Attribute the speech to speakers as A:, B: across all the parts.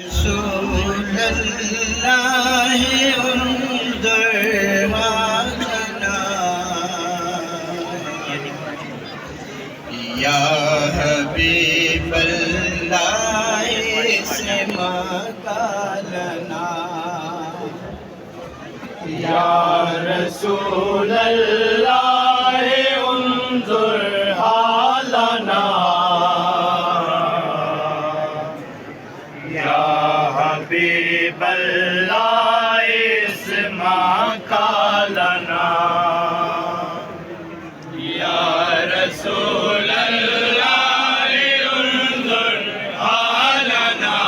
A: رسول اللہ انظر حالنا یا حبیب اللہ اسمع قالنا
B: یا رسول اللہ انظر حالنا حبیب اللہ اسمع قالنا یا رسول اللہ انظر حالنا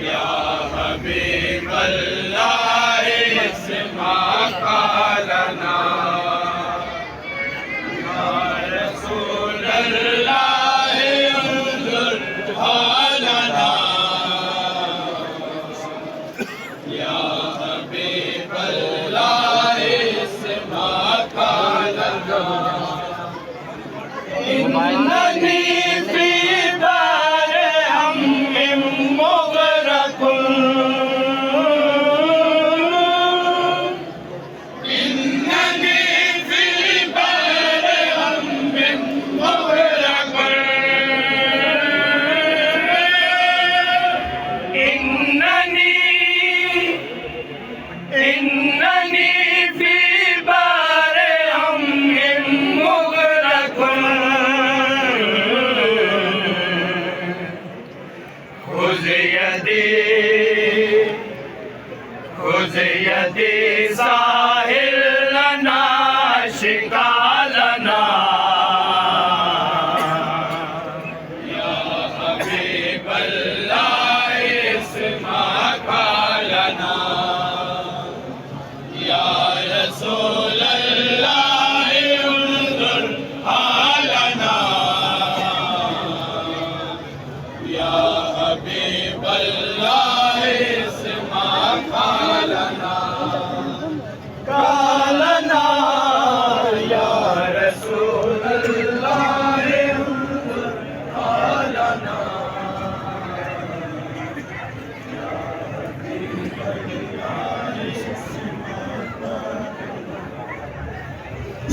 B: یا حبیب اللہ اسمع قالنا یا رسول اللہ إنني في بار هم مغرق إنني في بار هم مغرق إنني في بار هم مغرق خذ يدي ساحل لنا شكالنا يا حبيب الله اسمع قالنا يا رسول الله انظر حالنا يا حبيب الله اسمع قالنا يا رسول الله انظر حالنا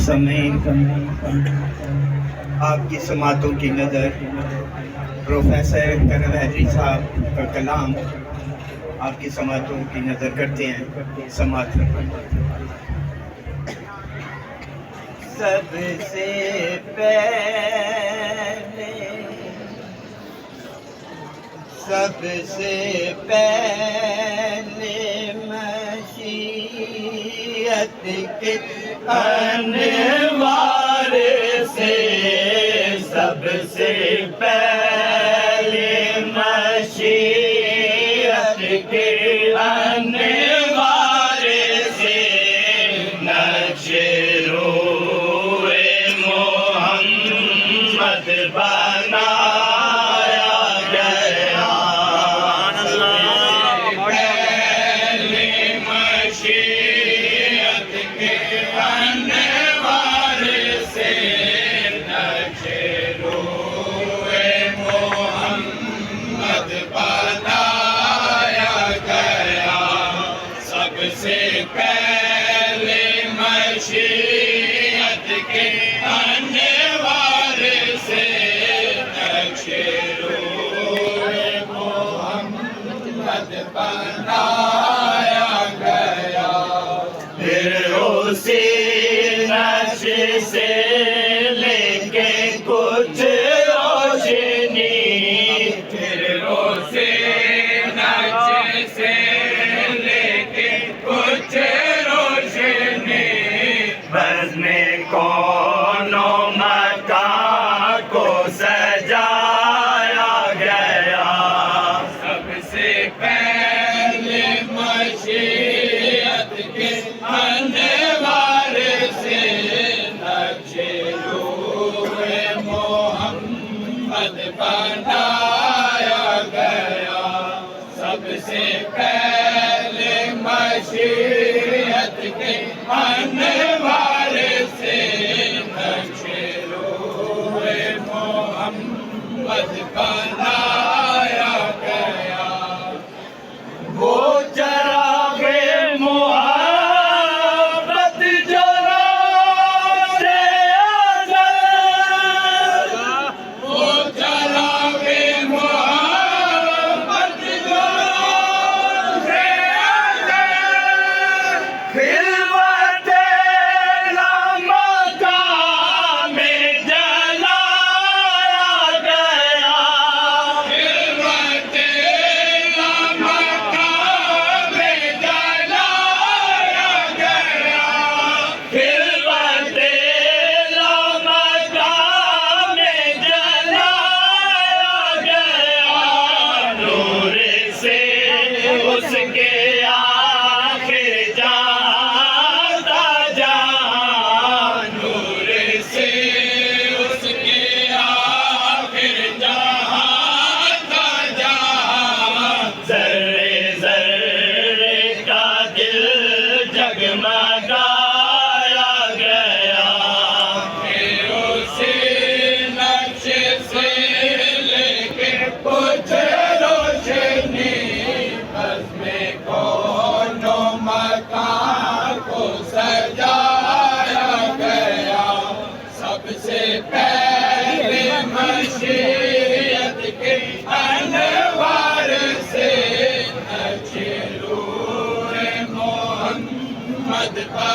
A: سامعین، آپ کی سماعتوں کی نظر پروفیسر کرم حیدری صاحب کا کلام آپ کی سماعتوں کی نظر کرتے ہیں. سماعت سب سے پہلے مشیت کے
B: انوار سے سب سے پہلے مشیت کے انوار سے نقش روئے محمد بنایا گیا. پہلے مشیت کے انوار سے نقش روئے محمد بنایا گیا. سب سے پہلے مشیت کے انوار سے نقش روئے محمد بنایا گیا. پھر اسی نقش سے لے کے کچھ روشنی پھر اسی نقش سے لے کے کچھ روشنی بزم کون و مکان کو سجایا گیا. سب سے پہلے مشیت کے انوار سے نقش روئے محمد بنایا گیا. سب سے پہلے مشیت کے انوار سے نقش روئے محمد بنایا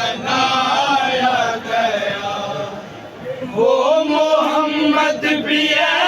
B: بنایا گیا، وہ محمد بھی ہے